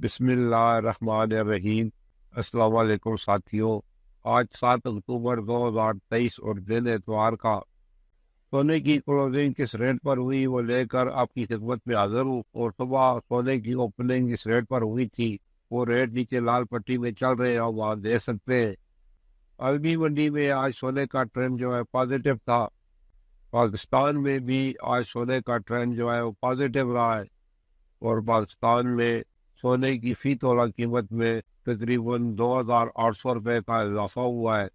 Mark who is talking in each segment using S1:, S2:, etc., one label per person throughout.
S1: بسم اللہ الرحمن الرحیم۔ السلام علیکم ساتھیوں، آج 7 اکتوبر 2023 اور دن اتوار کا سونے کی کلوزنگ کس ریٹ پر ہوئی وہ لے کر آپ کی خدمت میں حاضر ہوں۔ اور صبح سونے کی اوپننگ جس ریٹ پر ہوئی تھی وہ ریٹ نیچے لال پٹی میں چل رہے ہیں، وہاں دیکھ سکتے ہیں۔ عالمی منڈی میں آج سونے کا ٹرینڈ جو ہے پازیٹیو تھا۔ پاکستان میں بھی آج سونے کا ٹرینڈ جو ہے وہ پازیٹیو رہا ہے، اور پاکستان میں سونے کی فی تولہ قیمت میں تقریباً 2,800 روپے کا اضافہ ہوا ہے۔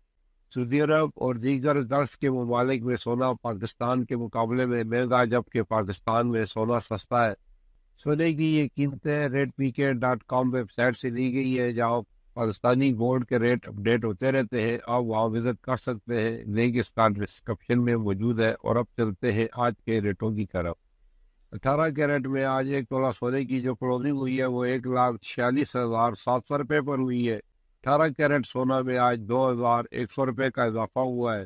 S1: سعودی عرب اور دیگر گلف کے ممالک میں سونا پاکستان کے مقابلے میں مہنگا ہے، جبکہ پاکستان میں سونا سستا ہے۔ سونے کی یہ قیمتیں ریٹپیکے.com ویب سائٹ سے لی گئی ہے، جہاں پاکستانی گولڈ کے ریٹ اپڈیٹ ہوتے رہتے ہیں۔ آپ وہاں وزٹ کر سکتے ہیں، لنک اس کا ڈسکرپشن میں موجود ہے۔ اور اب چلتے ہیں آج کے ریٹوں کی طرف۔ 18 کیرٹ میں آج ایک تولہ سونے کی جو کلوزنگ ہوئی ہے وہ 1,46,700 روپے پر ہوئی ہے۔ 18 کیرٹ سونا میں آج 2,100 روپے کا اضافہ ہوا ہے۔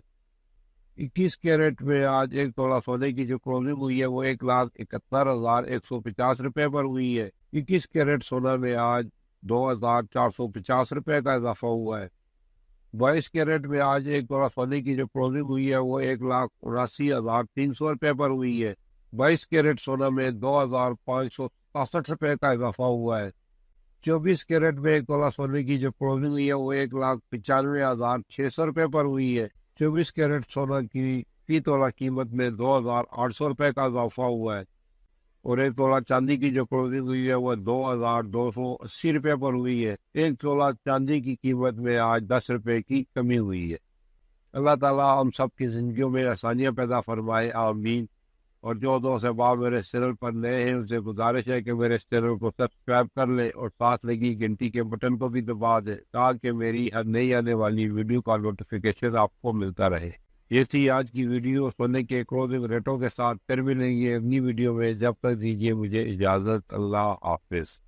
S1: 21 کیرٹ میں آج ایک تولہ سونے کی جو کلوزنگ ہوئی ہے وہ 1,71,150 روپے پر ہوئی ہے۔ 21 کیرٹ سونا میں آج 2,450 روپے کا اضافہ ہوا ہے۔ 22 کیرٹ میں آج ایک تولہ سونے کی جو کلوزنگ ہوئی ہے وہ 1,79,300 روپے پر ہوئی ہے۔ 22 کیرٹ سونا میں 2,567 روپے کا اضافہ ہوا ہے۔ 24 کیرٹ میں ایک تولہ سونے کی جو کلوزنگ ہوئی ہے وہ 1,95,600 روپے پر ہوئی ہے۔ 24 کیرٹ سونا کی فی تولہ قیمت میں 2,800 روپے کا اضافہ ہوا ہے، اور ایک تولہ چاندی کی جو کلوزنگ ہوئی ہے وہ 2,280 روپے پر ہوئی ہے۔ ایک تولہ چاندی کی قیمت میں آج 10 روپے کی کمی ہوئی ہے۔ اللہ تعالیٰ ہم سب کی زندگیوں میں آسانیاں پیدا فرمائے، آمین۔ اور جو دوست احباب میرے چینل پر نئے ہیں ان سے گزارش ہے کہ میرے اس چینل کو سبسکرائب کر لیں اور ساتھ لگی گھنٹی کے بٹن کو بھی دبا دیں، تاکہ میری ہر نئی آنے والی ویڈیو کا نوٹیفیکیشن آپ کو ملتا رہے۔ یہ تھی آج کی ویڈیو سونے کے کلوزنگ ریٹوں کے ساتھ۔ پھر ملیں گے اگلی ویڈیو میں، جب تک دیجیے مجھے اجازت۔ اللہ حافظ۔